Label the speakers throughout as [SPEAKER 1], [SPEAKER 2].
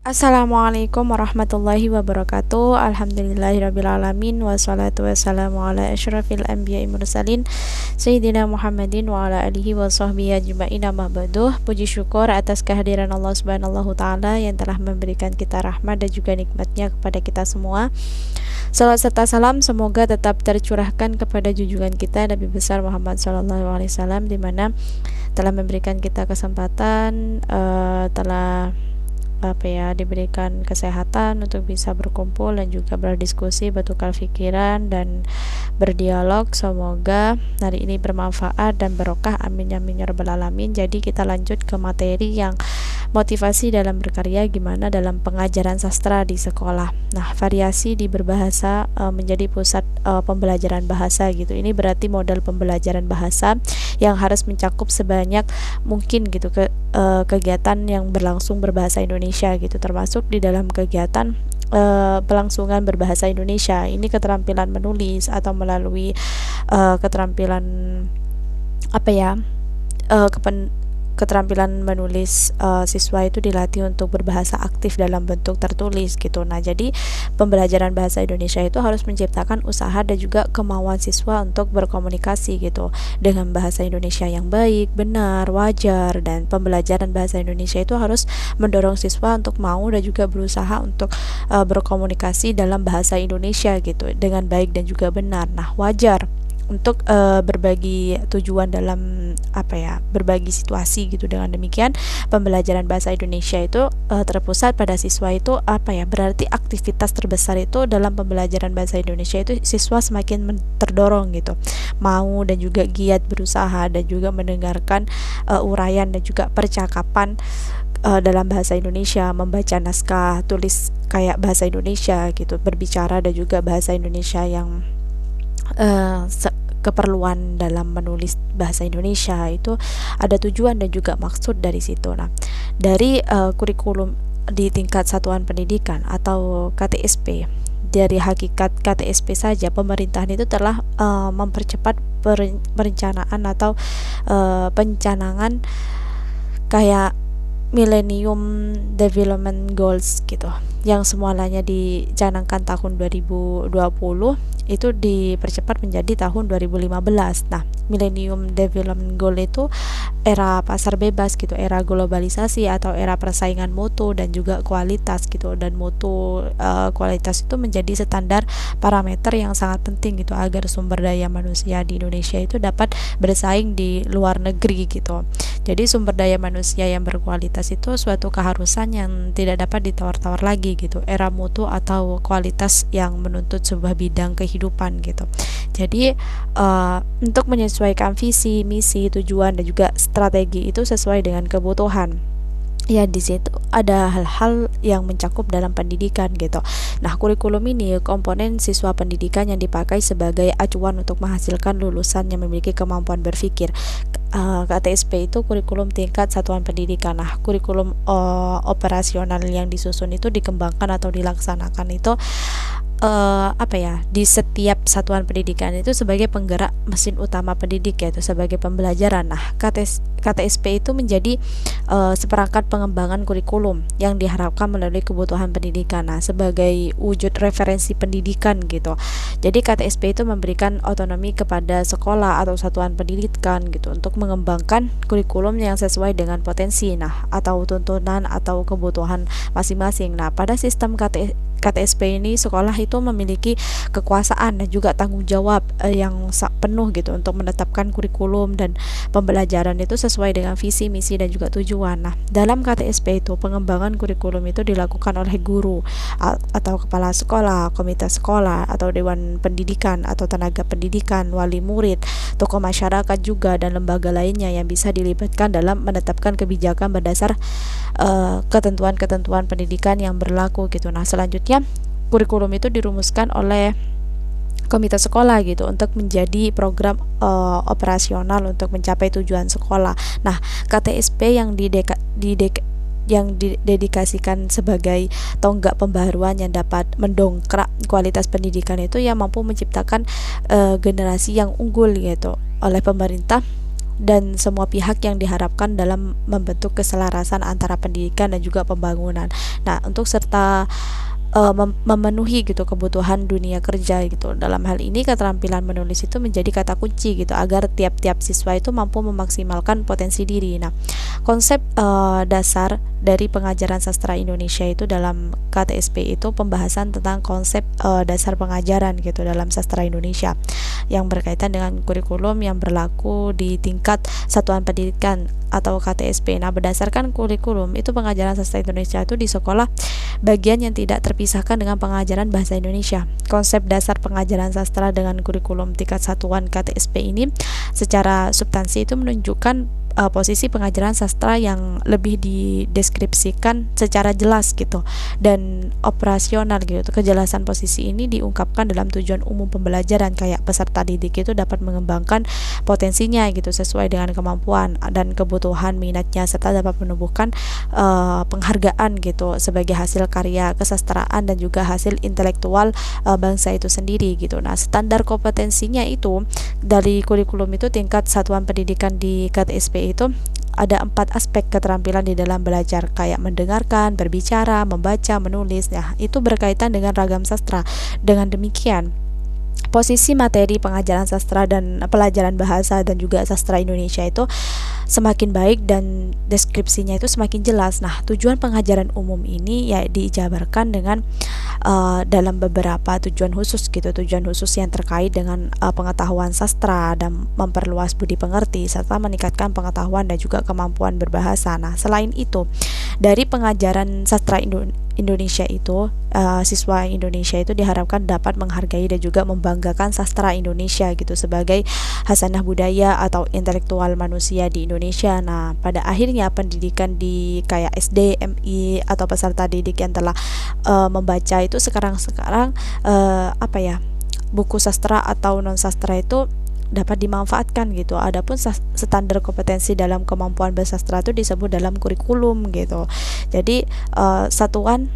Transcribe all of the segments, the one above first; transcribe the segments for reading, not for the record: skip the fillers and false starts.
[SPEAKER 1] Assalamualaikum warahmatullahi wabarakatuh. Alhamdulillahirrabbilalamin. Wassalatu wassalamu ala asyrafil anbiya'i mursalin Sayyidina Muhammadin wa ala alihi wa sahbihi ajma'in, amma ba'du. Puji syukur atas kehadiran Allah subhanahu ta'ala yang telah memberikan kita rahmat dan juga nikmatnya kepada kita semua. Salam serta salam semoga tetap tercurahkan kepada junjungan kita Nabi besar Muhammad SAW, di mana telah memberikan kita kesempatan, telah diberikan kesehatan untuk bisa berkumpul dan juga berdiskusi, bertukar pikiran dan berdialog. Semoga hari ini bermanfaat dan barokah, amin amin ya rabbal alamin. Jadi kita lanjut ke materi yang motivasi dalam berkarya, gimana dalam pengajaran sastra di sekolah. Nah, variasi di berbahasa menjadi pusat pembelajaran bahasa gitu. Ini berarti modal pembelajaran bahasa yang harus mencakup sebanyak mungkin gitu kegiatan yang berlangsung berbahasa Indonesia gitu, termasuk di dalam kegiatan pelangsungan berbahasa Indonesia. Ini keterampilan menulis atau melalui keterampilan keterampilan menulis siswa itu dilatih untuk berbahasa aktif dalam bentuk tertulis gitu. Nah, jadi pembelajaran bahasa Indonesia itu harus menciptakan usaha dan juga kemauan siswa untuk berkomunikasi gitu dengan bahasa Indonesia yang baik, benar, wajar. Dan pembelajaran bahasa Indonesia itu harus mendorong siswa untuk mau dan juga berusaha untuk berkomunikasi dalam bahasa Indonesia gitu dengan baik dan juga benar. Nah, wajar untuk berbagi tujuan dalam berbagi situasi gitu. Dengan demikian pembelajaran bahasa Indonesia itu terpusat pada siswa itu berarti aktivitas terbesar itu dalam pembelajaran bahasa Indonesia itu siswa semakin terdorong gitu, mau dan juga giat berusaha dan juga mendengarkan uraian dan juga percakapan dalam bahasa Indonesia, membaca naskah tulis kayak bahasa Indonesia gitu, berbicara dan juga bahasa Indonesia yang keperluan dalam menulis bahasa Indonesia itu ada tujuan dan juga maksud dari situ. Nah, dari kurikulum di tingkat satuan pendidikan atau KTSP, dari hakikat KTSP saja pemerintahan itu telah mempercepat perencanaan atau pencanangan kayak Millennium Development Goals gitu, yang semuanya dicanangkan tahun 2020 itu dipercepat menjadi tahun 2015. Nah, Millennium Development Goal itu era pasar bebas gitu, era globalisasi atau era persaingan mutu dan juga kualitas gitu. Dan mutu kualitas itu menjadi standar parameter yang sangat penting gitu agar sumber daya manusia di Indonesia itu dapat bersaing di luar negeri gitu. Jadi sumber daya manusia yang berkualitas itu suatu keharusan yang tidak dapat ditawar-tawar lagi gitu. Era mutu atau kualitas yang menuntut sebuah bidang kehidupan gitu. Jadi untuk menyesuaikan visi, misi, tujuan dan juga strategi itu sesuai dengan kebutuhan. Ya, di situ ada hal-hal yang mencakup dalam pendidikan gitu. Nah, kurikulum ini komponen siswa pendidikan yang dipakai sebagai acuan untuk menghasilkan lulusan yang memiliki kemampuan berpikir. KTSP itu kurikulum tingkat satuan pendidikan. Nah, kurikulum operasional yang disusun itu dikembangkan atau dilaksanakan itu di setiap satuan pendidikan itu sebagai penggerak mesin utama pendidik, yaitu sebagai pembelajaran. Nah, KTSP itu menjadi seperangkat pengembangan kurikulum yang diharapkan melalui kebutuhan pendidikan. Nah, sebagai wujud referensi pendidikan gitu. Jadi KTSP itu memberikan otonomi kepada sekolah atau satuan pendidikan gitu untuk mengembangkan kurikulum yang sesuai dengan potensi atau tuntunan atau kebutuhan masing-masing. Nah, pada sistem KTSP ini sekolah itu memiliki kekuasaan dan juga tanggung jawab yang penuh gitu untuk menetapkan kurikulum dan pembelajaran itu sesuai dengan visi, misi dan juga tujuan. Nah, dalam KTSP itu pengembangan kurikulum itu dilakukan oleh guru atau kepala sekolah, komite sekolah atau dewan pendidikan atau tenaga pendidikan, wali murid, tokoh masyarakat juga dan lembaga lainnya yang bisa dilibatkan dalam menetapkan kebijakan berdasar ketentuan-ketentuan pendidikan yang berlaku gitu. Nah, selanjutnya kurikulum itu dirumuskan oleh komite sekolah gitu untuk menjadi program operasional untuk mencapai tujuan sekolah. Nah, KTSP yang didedikasikan sebagai tonggak pembaharuan yang dapat mendongkrak kualitas pendidikan itu yang mampu menciptakan generasi yang unggul gitu oleh pemerintah dan semua pihak yang diharapkan dalam membentuk keselarasan antara pendidikan dan juga pembangunan. Nah, untuk serta memenuhi gitu kebutuhan dunia kerja gitu. Dalam hal ini keterampilan menulis itu menjadi kata kunci gitu agar tiap-tiap siswa itu mampu memaksimalkan potensi diri. Nah, konsep dasar dari pengajaran sastra Indonesia itu dalam KTSP itu pembahasan tentang konsep dasar pengajaran gitu dalam sastra Indonesia yang berkaitan dengan kurikulum yang berlaku di tingkat satuan pendidikan atau KTSP. Nah, berdasarkan kurikulum itu pengajaran sastra Indonesia itu di sekolah bagian yang tidak terpisahkan dengan pengajaran bahasa Indonesia. Konsep dasar pengajaran sastra dengan kurikulum tingkat satuan KTSP ini secara substansi itu menunjukkan posisi pengajaran sastra yang lebih dideskripsikan secara jelas gitu dan operasional gitu. Kejelasan posisi ini diungkapkan dalam tujuan umum pembelajaran, kayak peserta didik itu dapat mengembangkan potensinya gitu sesuai dengan kemampuan dan kebutuhan minatnya, serta dapat menumbuhkan penghargaan gitu sebagai hasil karya kesastraan dan juga hasil intelektual bangsa itu sendiri gitu. Nah, standar kompetensinya itu dari kurikulum itu tingkat satuan pendidikan di KTSP itu ada 4 aspek keterampilan di dalam belajar, kayak mendengarkan, berbicara, membaca, menulis. Nah, itu berkaitan dengan ragam sastra. Dengan demikian, posisi materi pengajaran sastra dan pelajaran bahasa dan juga sastra Indonesia itu semakin baik dan deskripsinya itu semakin jelas. Nah, tujuan pengajaran umum ini ya dijabarkan dengan dalam beberapa tujuan khusus gitu, tujuan khusus yang terkait dengan pengetahuan sastra dan memperluas budi pengerti serta meningkatkan pengetahuan dan juga kemampuan berbahasa. Nah, selain itu, dari pengajaran sastra Indonesia itu siswa Indonesia itu diharapkan dapat menghargai dan juga membanggakan sastra Indonesia gitu sebagai hasanah budaya atau intelektual manusia di Indonesia. Nah, pada akhirnya pendidikan di kayak SD, MI atau peserta didik yang telah membaca itu sekarang buku sastra atau non sastra itu dapat dimanfaatkan gitu. Adapun standar kompetensi dalam kemampuan bersastra itu disebut dalam kurikulum gitu. Jadi satuan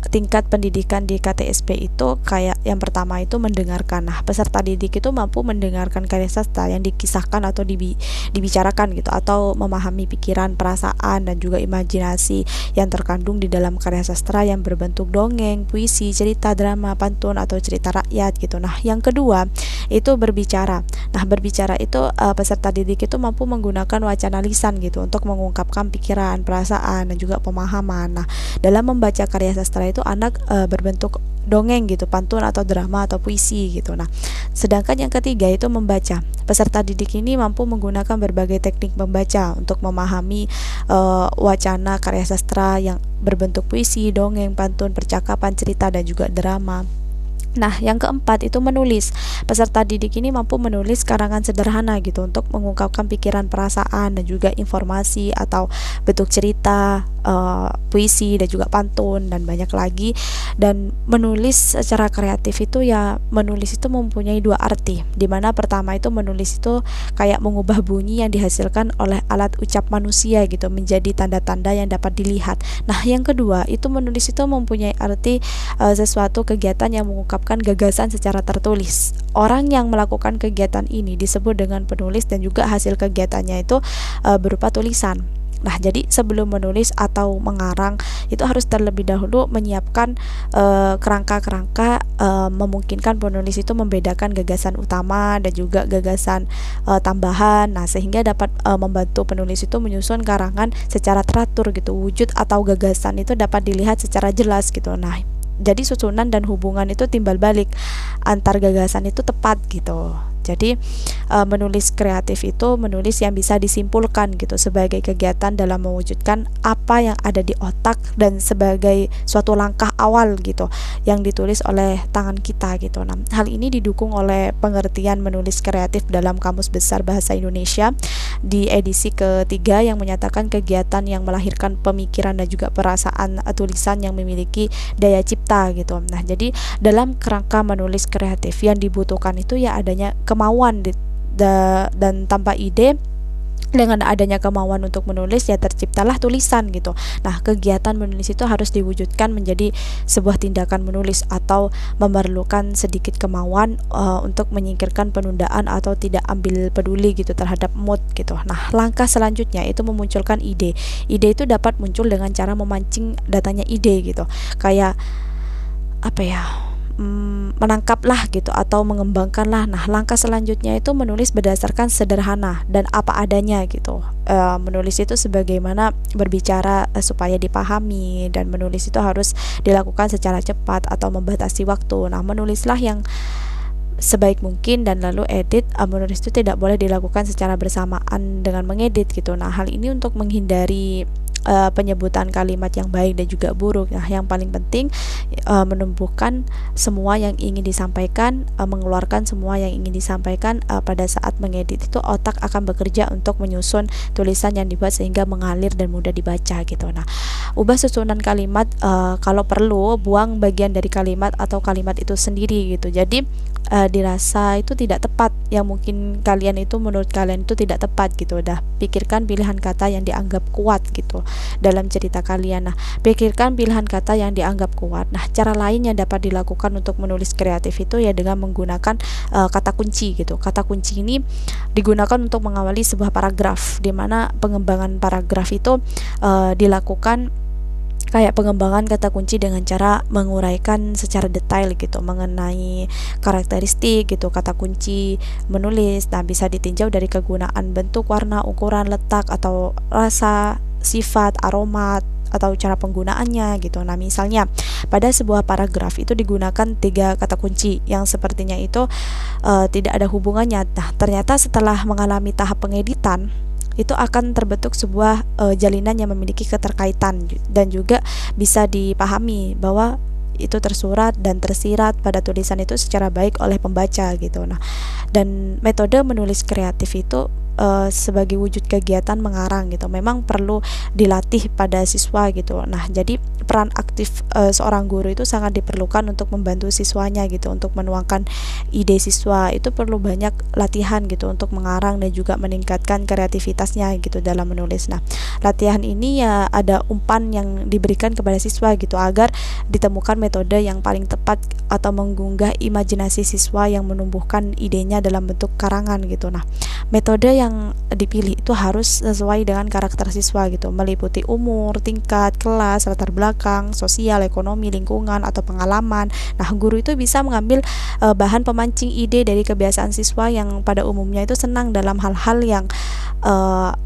[SPEAKER 1] tingkat pendidikan di KTSP itu kayak yang pertama itu mendengarkan. Nah, peserta didik itu mampu mendengarkan karya sastra yang dikisahkan atau dibicarakan gitu, atau memahami pikiran, perasaan dan juga imajinasi yang terkandung di dalam karya sastra yang berbentuk dongeng, puisi, cerita, drama, pantun atau cerita rakyat gitu. Nah, yang kedua itu berbicara. Nah, berbicara itu peserta didik itu mampu menggunakan wacana lisan gitu untuk mengungkapkan pikiran, perasaan dan juga pemahaman. Nah, dalam membaca karya sastra itu anak berbentuk dongeng gitu, pantun atau drama atau puisi gitu. Nah, sedangkan yang ketiga itu membaca. Peserta didik ini mampu menggunakan berbagai teknik membaca untuk memahami wacana karya sastra yang berbentuk puisi, dongeng, pantun, percakapan, cerita dan juga drama. Nah, yang keempat itu menulis. Peserta didik ini mampu menulis karangan sederhana gitu untuk mengungkapkan pikiran, perasaan dan juga informasi atau bentuk cerita, puisi dan juga pantun dan banyak lagi. Dan menulis secara kreatif itu ya, menulis itu mempunyai dua arti, dimana pertama itu menulis itu kayak mengubah bunyi yang dihasilkan oleh alat ucap manusia gitu menjadi tanda-tanda yang dapat dilihat. Nah, yang kedua itu menulis itu mempunyai arti sesuatu kegiatan yang mengungkapkan gagasan secara tertulis. Orang yang melakukan kegiatan ini disebut dengan penulis dan juga hasil kegiatannya itu berupa tulisan. Nah, jadi sebelum menulis atau mengarang itu harus terlebih dahulu menyiapkan kerangka-kerangka memungkinkan penulis itu membedakan gagasan utama dan juga gagasan tambahan. Nah, sehingga dapat membantu penulis itu menyusun karangan secara teratur gitu. Wujud atau gagasan itu dapat dilihat secara jelas gitu. Nah, jadi susunan dan hubungan itu timbal balik antar gagasan itu tepat gitu. Jadi menulis kreatif itu menulis yang bisa disimpulkan gitu sebagai kegiatan dalam mewujudkan apa yang ada di otak dan sebagai suatu langkah awal gitu yang ditulis oleh tangan kita gitu. Nah, hal ini didukung oleh pengertian menulis kreatif dalam Kamus Besar Bahasa Indonesia di edisi ketiga yang menyatakan kegiatan yang melahirkan pemikiran dan juga perasaan tulisan yang memiliki daya cipta gitu. Nah, jadi dalam kerangka menulis kreatif yang dibutuhkan itu ya adanya kemauan dan tanpa ide dengan adanya kemauan untuk menulis ya terciptalah tulisan gitu. Nah, kegiatan menulis itu harus diwujudkan menjadi sebuah tindakan menulis atau memerlukan sedikit kemauan untuk menyingkirkan penundaan atau tidak ambil peduli gitu terhadap mood gitu. Nah, langkah selanjutnya itu memunculkan ide. Ide itu dapat muncul dengan cara memancing datanya ide gitu. Kayak apa ya? Menangkaplah gitu atau mengembangkanlah. Nah, langkah selanjutnya itu menulis berdasarkan sederhana dan apa adanya gitu. Menulis itu sebagaimana berbicara supaya dipahami, dan menulis itu harus dilakukan secara cepat atau membatasi waktu. Nah, menulislah yang sebaik mungkin dan lalu edit. Menulis itu tidak boleh dilakukan secara bersamaan dengan mengedit gitu. Nah, hal ini untuk menghindari penyebutan kalimat yang baik dan juga buruk. Nah, yang paling penting menumbuhkan semua yang ingin disampaikan, mengeluarkan semua yang ingin disampaikan. Pada saat mengedit itu otak akan bekerja untuk menyusun tulisan yang dibuat sehingga mengalir dan mudah dibaca gitu. Nah, ubah susunan kalimat, kalau perlu buang bagian dari kalimat atau kalimat itu sendiri gitu. Jadi dirasa itu tidak tepat, yang mungkin kalian itu menurut kalian itu tidak tepat gitu. Udah pikirkan pilihan kata yang dianggap kuat gitu dalam cerita kalian. Nah, pikirkan pilihan kata yang dianggap kuat. Nah, cara lain yang dapat dilakukan untuk menulis kreatif itu ya dengan menggunakan kata kunci gitu. Kata kunci ini digunakan untuk mengawali sebuah paragraf, di mana pengembangan paragraf itu dilakukan kayak pengembangan kata kunci dengan cara menguraikan secara detail gitu mengenai karakteristik gitu kata kunci menulis. Nah, bisa ditinjau dari kegunaan bentuk, warna, ukuran, letak atau rasa, sifat, aroma atau cara penggunaannya gitu. Nah, misalnya pada sebuah paragraf itu digunakan 3 kata kunci yang sepertinya itu tidak ada hubungannya. Nah, ternyata setelah mengalami tahap pengeditan itu akan terbentuk sebuah jalinan yang memiliki keterkaitan dan juga bisa dipahami bahwa itu tersurat dan tersirat pada tulisan itu secara baik oleh pembaca gitu. Nah, dan metode menulis kreatif itu sebagai wujud kegiatan mengarang gitu memang perlu dilatih pada siswa gitu. Nah, jadi peran aktif seorang guru itu sangat diperlukan untuk membantu siswanya gitu, untuk menuangkan ide siswa itu perlu banyak latihan gitu untuk mengarang dan juga meningkatkan kreativitasnya gitu dalam menulis. Nah, latihan ini ya ada umpan yang diberikan kepada siswa gitu agar ditemukan metode yang paling tepat atau menggugah imajinasi siswa yang menumbuhkan idenya dalam bentuk karangan gitu. Nah, metode yang dipilih itu harus sesuai dengan karakter siswa gitu, meliputi umur, tingkat, kelas, latar belakang, sosial, ekonomi, lingkungan, atau pengalaman. Nah, guru itu bisa mengambil bahan pemancing ide dari kebiasaan siswa yang pada umumnya itu senang dalam hal-hal yang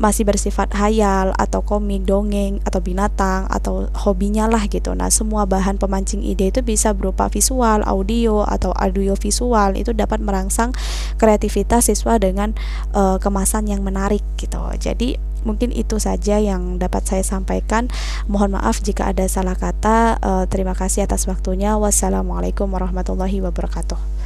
[SPEAKER 1] masih bersifat hayal atau komik, dongeng, atau binatang, atau hobinya lah gitu. Nah, semua bahan pemancing ide itu bisa berupa visual, audio, atau audio visual. Itu dapat merangsang kreativitas siswa dengan kemasan yang menarik gitu. Jadi mungkin itu saja yang dapat saya sampaikan. Mohon maaf jika ada salah kata. Terima kasih atas waktunya. Wassalamualaikum warahmatullahi wabarakatuh.